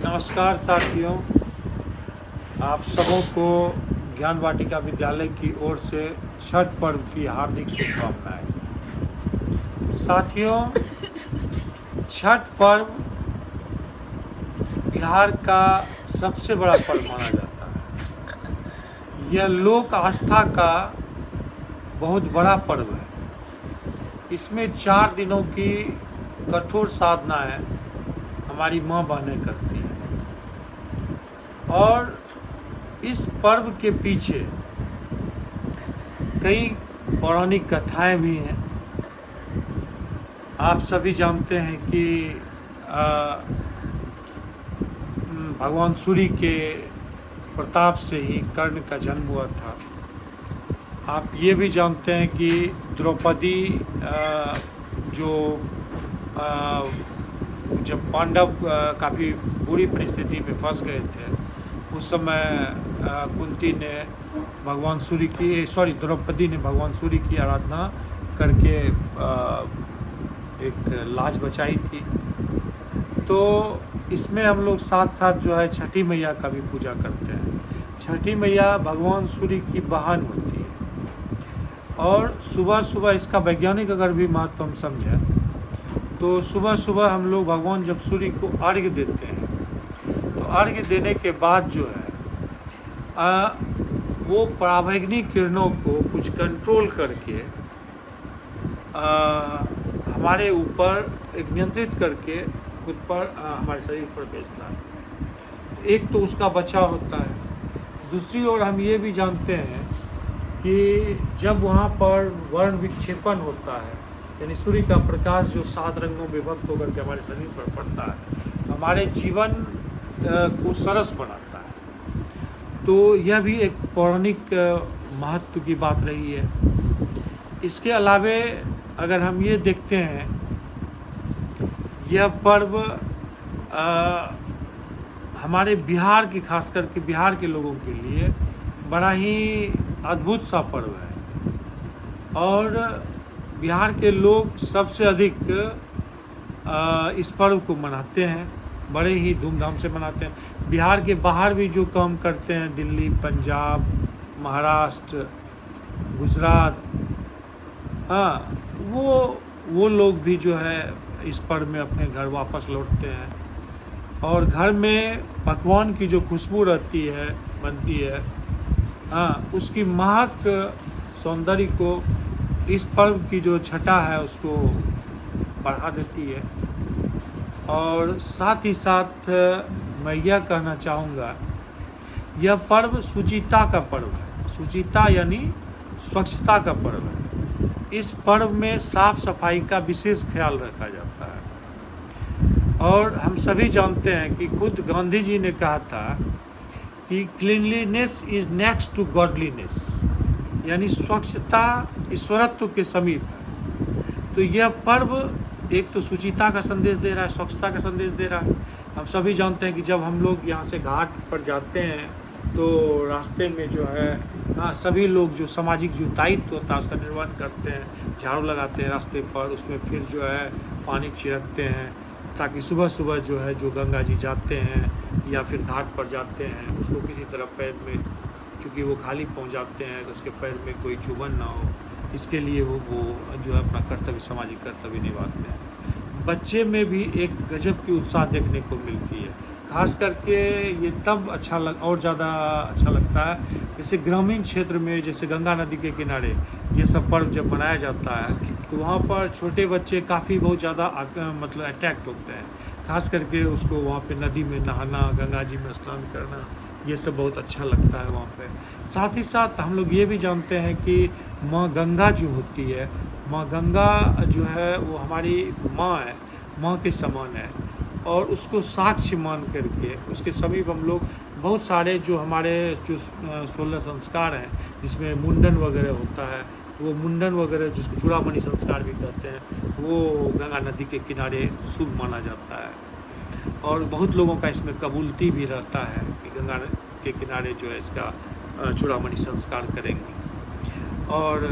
नमस्कार साथियों, आप सबों को ज्ञान वाटिका विद्यालय की ओर से छठ पर्व की हार्दिक शुभकामनाएं। साथियों, छठ पर्व बिहार का सबसे बड़ा पर्व माना जाता है। यह लोक आस्था का बहुत बड़ा पर्व है। इसमें 4 दिनों की कठोर साधनाएं हमारी माँ बहनें करती हैं और इस पर्व के पीछे कई पौराणिक कथाएं भी हैं। आप सभी जानते हैं कि भगवान सूर्य के प्रताप से ही कर्ण का जन्म हुआ था। आप ये भी जानते हैं कि द्रौपदी जब पांडव काफ़ी बुरी परिस्थिति में फंस गए थे, उस समय द्रौपदी ने भगवान सूर्य की आराधना करके एक लाज बचाई थी। तो इसमें हम लोग साथ साथ जो है छठी मैया का भी पूजा करते हैं। छठी मैया भगवान सूर्य की बहन होती है और सुबह सुबह इसका वैज्ञानिक अगर भी महत्व हम समझें तो सुबह सुबह हम लोग भगवान जब सूर्य को अर्घ्य देते हैं तो अर्घ्य देने के बाद जो है वो पराबैंगनी किरणों को कुछ कंट्रोल करके हमारे ऊपर एक नियंत्रित करके खुद पर हमारे शरीर पर भेजता है। एक तो उसका बचाव होता है। दूसरी ओर हम ये भी जानते हैं कि जब वहाँ पर वर्ण विक्षेपण होता है, यानी सूर्य का प्रकाश जो 7 रंगों में विभक्त होकर के हमारे शरीर पर पड़ता है, तो हमारे जीवन को सरस बनाता है। तो यह भी एक पौराणिक महत्व की बात रही है। इसके अलावे अगर हम ये देखते हैं, यह पर्व हमारे बिहार की, खास करके बिहार के लोगों के लिए बड़ा ही अद्भुत सा पर्व है और बिहार के लोग सबसे अधिक इस पर्व को मनाते हैं, बड़े ही धूमधाम से मनाते हैं। बिहार के बाहर भी जो काम करते हैं, दिल्ली, पंजाब, महाराष्ट्र, गुजरात, वो लोग भी जो है इस पर्व में अपने घर वापस लौटते हैं और घर में पकवान की जो खुशबू बनती है, उसकी महक सौंदर्य को, इस पर्व की जो छटा है उसको बढ़ा देती है। और साथ ही साथ मैं यह कहना चाहूँगा, यह पर्व शुचिता का पर्व है। शुचिता यानी स्वच्छता का पर्व है। इस पर्व में साफ सफाई का विशेष ख्याल रखा जाता है और हम सभी जानते हैं कि खुद गांधी जी ने कहा था कि cleanliness is next to godliness, यानी स्वच्छता ईश्वरत्व के समीप है। तो यह पर्व एक तो शुचिता का संदेश दे रहा है, स्वच्छता का संदेश दे रहा है। हम सभी जानते हैं कि जब हम लोग यहाँ से घाट पर जाते हैं तो रास्ते में जो है सभी लोग जो सामाजिक जो दायित्व होता है उसका निर्वहन करते हैं, झाड़ू लगाते हैं रास्ते पर, उसमें फिर जो है पानी छिड़कते हैं ताकि सुबह सुबह जो है जो गंगा जी जाते हैं या फिर घाट पर जाते हैं उसको किसी तरह पैर में, चूँकि वो खाली पहुँच जाते हैं तो उसके पैर में कोई चुभन ना हो, इसके लिए वो जो है अपना कर्तव्य, सामाजिक कर्तव्य निभाते हैं। बच्चे में भी एक गजब की उत्साह देखने को मिलती है। खास करके ये तब और ज़्यादा अच्छा लगता है जैसे ग्रामीण क्षेत्र में, जैसे गंगा नदी के किनारे ये सब पर्व जब मनाया जाता है तो वहाँ पर छोटे बच्चे काफ़ी बहुत ज़्यादा मतलब अट्रैक्ट होते हैं। खास करके उसको वहाँ पे नदी में नहाना, गंगा जी में स्नान करना, ये सब बहुत अच्छा लगता है वहाँ पे। साथ ही साथ हम लोग ये भी जानते हैं कि माँ गंगा जो होती है, माँ गंगा जो है वो हमारी माँ है, माँ के समान है और उसको साक्ष्य मान करके उसके समीप हम लोग बहुत सारे जो हमारे जो 16 संस्कार हैं जिसमें मुंडन वगैरह होता है, वो मुंडन वगैरह जिसको चूड़ामणि संस्कार भी कहते हैं, वो गंगा नदी के किनारे शुभ माना जाता है और बहुत लोगों का इसमें कबूलती भी रहता है कि गंगा के किनारे जो है इसका चूड़ामणि संस्कार करेंगे। और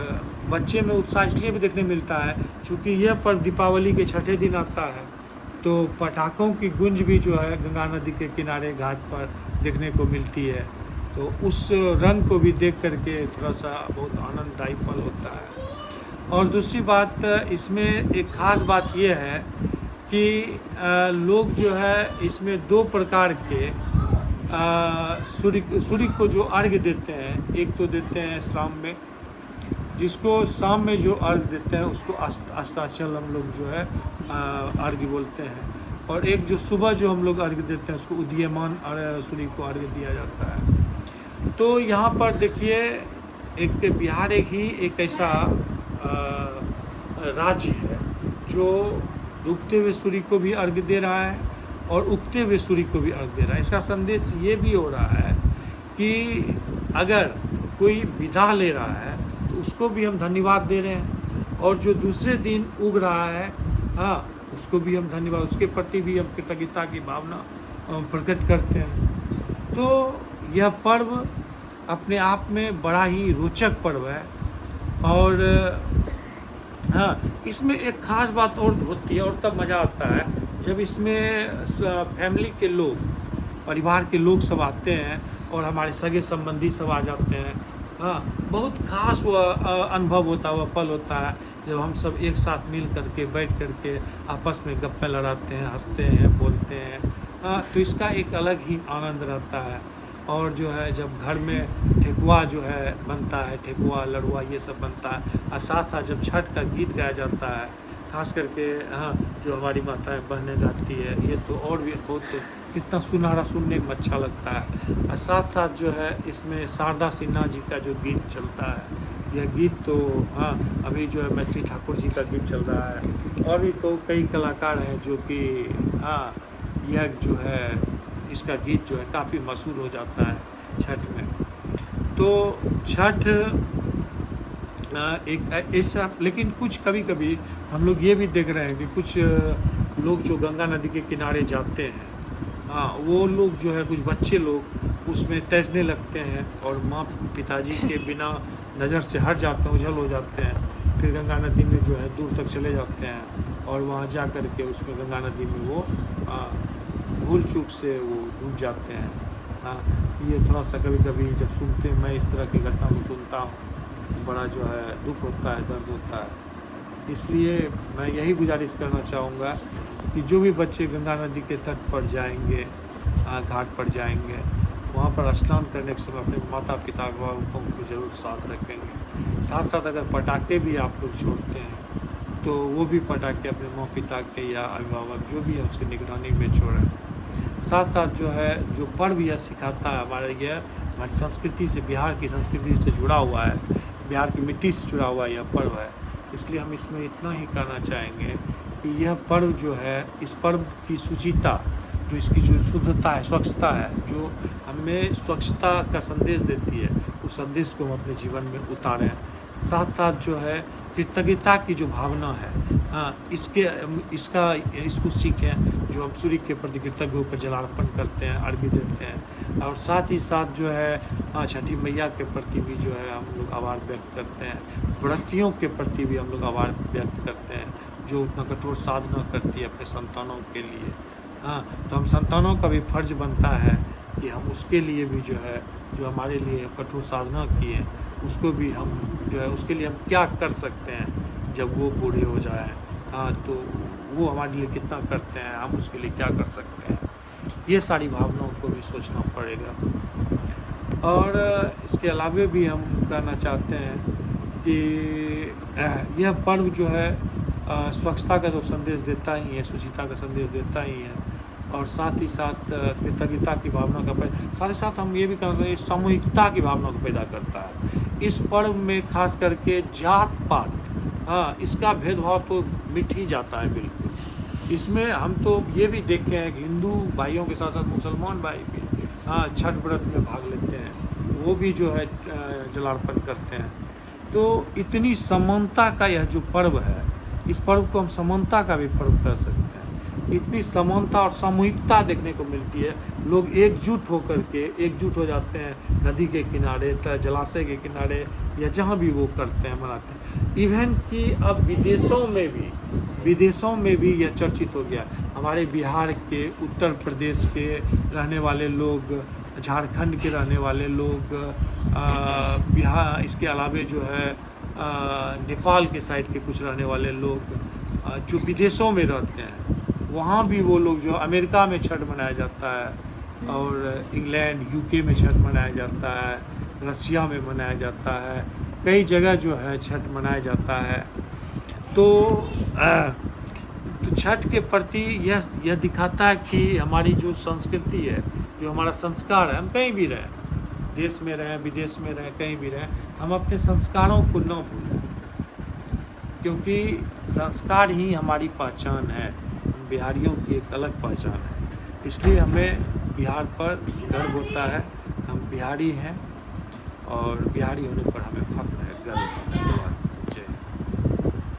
बच्चे में उत्साह इसलिए भी देखने मिलता है क्योंकि यह पर्व दीपावली के छठे दिन आता है तो पटाखों की गूंज भी जो है गंगा नदी के किनारे घाट पर देखने को मिलती है। तो उस रंग को भी देख करके थोड़ा सा बहुत आनंददायी पल होता है। और दूसरी बात इसमें एक ख़ास बात ये है कि लोग जो है इसमें 2 प्रकार के सूर्य को जो अर्घ्य देते हैं, एक तो देते हैं शाम में, जिसको शाम में जो अर्घ्य देते हैं उसको अस्ताचल हम लोग जो है अर्घ्य बोलते हैं। और एक जो सुबह जो हम लोग अर्घ्य देते हैं उसको उदीयमान सूर्य को अर्घ्य दिया जाता है। तो यहाँ पर देखिए एक बिहार एक ऐसा राज्य है जो डूबते हुए सूर्य को भी अर्घ्य दे रहा है और उगते हुए सूर्य को भी अर्घ्य दे रहा है। इसका संदेश ये भी हो रहा है कि अगर कोई विदा ले रहा है तो उसको भी हम धन्यवाद दे रहे हैं, और जो दूसरे दिन उग रहा है हाँ उसको भी हम धन्यवाद, उसके प्रति भी हम कृतज्ञता की भावना प्रकट करते हैं। तो यह पर्व अपने आप में बड़ा ही रोचक पर्व है। और हाँ, इसमें एक ख़ास बात और होती है और तब मज़ा आता है जब इसमें फैमिली के लोग, परिवार के लोग सब आते हैं और हमारे सगे संबंधी सब आ जाते हैं। हाँ, बहुत ख़ास वो अनुभव होता है, वह पल होता है जब हम सब एक साथ मिल करके बैठ करके आपस में गप्पे लड़ाते हैं, हंसते हैं, बोलते हैं। हाँ, तो इसका एक अलग ही आनंद रहता है। और जो है जब घर में ठेकुआ जो है बनता है, ठेकुआ लड़ुआ ये सब बनता है, और साथ साथ जब छठ का गीत गाया जाता है, खास करके हाँ जो हमारी माताएं बहनें गाती है, ये तो और भी बहुत कितना सुनहरा सुनने में अच्छा लगता है। और साथ साथ जो है इसमें शारदा सिन्हा जी का जो गीत चलता है, यह गीत तो हाँ अभी जो है मैथिली ठाकुर जी का गीत चल रहा है, और भी तो कई कलाकार हैं जो कि हाँ यह जो है इसका गीत जो है काफ़ी मशहूर हो जाता है छठ में। तो छठ एक ऐसा, लेकिन कुछ कभी कभी हम लोग ये भी देख रहे हैं कि कुछ लोग जो गंगा नदी के किनारे जाते हैं, हाँ वो लोग जो है कुछ बच्चे लोग उसमें तैरने लगते हैं और माँ पिताजी के बिना नज़र से हट जाते हैं, उछल हो जाते हैं, फिर गंगा नदी में जो है दूर तक चले जाते हैं और वहाँ जा कर के उसमें गंगा नदी में वो भूल चूक से वो डूब जाते हैं। हाँ, ये थोड़ा सा कभी कभी जब सुनते हैं, मैं इस तरह की घटना को सुनता हूँ, बड़ा जो है दुख होता है, दर्द होता है। इसलिए मैं यही गुजारिश करना चाहूँगा कि जो भी बच्चे गंगा नदी के तट पर जाएंगे, घाट पर जाएंगे, वहाँ पर स्नान करने के समय अपने माता पिता अभिभावकों को जरूर साथ रखेंगे। साथ साथ अगर पटाखे भी आप लोग छोड़ते हैं तो वो भी पटाखे अपने माँ पिता के या अभिभावक जो भी है उसकी निगरानी में छोड़ें। साथ साथ जो है जो पर्व यह सिखाता है, हमारी संस्कृति से, बिहार की संस्कृति से जुड़ा हुआ है, बिहार की मिट्टी से जुड़ा हुआ यह पर्व है। इसलिए हम इसमें इतना ही कहना चाहेंगे कि यह पर्व जो है, इस पर्व की शुचिता, जो इसकी जो शुद्धता है, स्वच्छता है, जो हमें स्वच्छता का संदेश देती है, उस संदेश को हम अपने जीवन में उतारें। साथ साथ जो है कृतज्ञता की जो भावना है, हाँ इसको सीखें, जो हम सूर्य के प्रति कृतज्ञ होकर जलार्पण करते हैं, अर्घ्य देते हैं। और साथ ही साथ जो है छठी मैया के प्रति भी जो है हम लोग आभार व्यक्त करते हैं, व्रतियों के प्रति भी हम लोग आभार व्यक्त करते हैं जो उतना कठोर साधना करती है अपने संतानों के लिए। हाँ, तो हम संतानों का भी फर्ज बनता है कि हम उसके लिए भी जो है, जो हमारे लिए कठोर साधना किए, उसको भी हम जो है उसके लिए हम क्या कर सकते हैं जब वो बूढ़े हो जाएं। हाँ, तो वो हमारे लिए कितना करते हैं, हम उसके लिए क्या कर सकते हैं, ये सारी भावनाओं को भी सोचना पड़ेगा। और इसके अलावा भी हम कहना चाहते हैं कि यह पर्व जो है स्वच्छता का तो संदेश देता ही है, शुचिता का संदेश देता ही है, और साथ ही साथ कृतज्ञता की भावना का साथ ही साथ हम ये भी कहना चाहिए सामूहिकता की भावना को पैदा करता है। इस पर्व में खास करके जात पात, हाँ इसका भेदभाव तो मिट ही जाता है बिल्कुल। इसमें हम तो ये भी देखे हैं कि हिंदू भाइयों के साथ साथ मुसलमान भाई भी हाँ छठ व्रत में भाग लेते हैं, वो भी जो है जलार्पण करते हैं। तो इतनी समानता का यह जो पर्व है, इस पर्व को हम समानता का भी पर्व कह सकते हैं। इतनी समानता और सामूहिकता देखने को मिलती है। लोग एकजुट हो जाते हैं नदी के किनारे, जलाशय के किनारे, या जहाँ भी वो करते हैं, मनाते हैं। इवन कि अब विदेशों में भी यह चर्चित हो गया। हमारे बिहार के, उत्तर प्रदेश के रहने वाले लोग, झारखंड के रहने वाले लोग, बिहार, इसके अलावे जो है नेपाल के साइड के कुछ रहने वाले लोग जो विदेशों में रहते हैं, वहाँ भी वो लोग, जो अमेरिका में छठ मनाया जाता है, और इंग्लैंड, यूके में छठ मनाया जाता है, रसिया में मनाया जाता है, कई जगह जो है छठ मनाया जाता है। तो छठ के प्रति यह दिखाता है कि हमारी जो संस्कृति है, जो हमारा संस्कार है, हम कहीं भी रहें, देश में रहें, विदेश में रहें, कहीं भी रहें, हम अपने संस्कारों को न भूलें, क्योंकि संस्कार ही हमारी पहचान है। हम बिहारियों की एक अलग पहचान है, इसलिए हमें बिहार पर गर्व होता है। हम बिहारी हैं और बिहारी होने पर हमें फख्र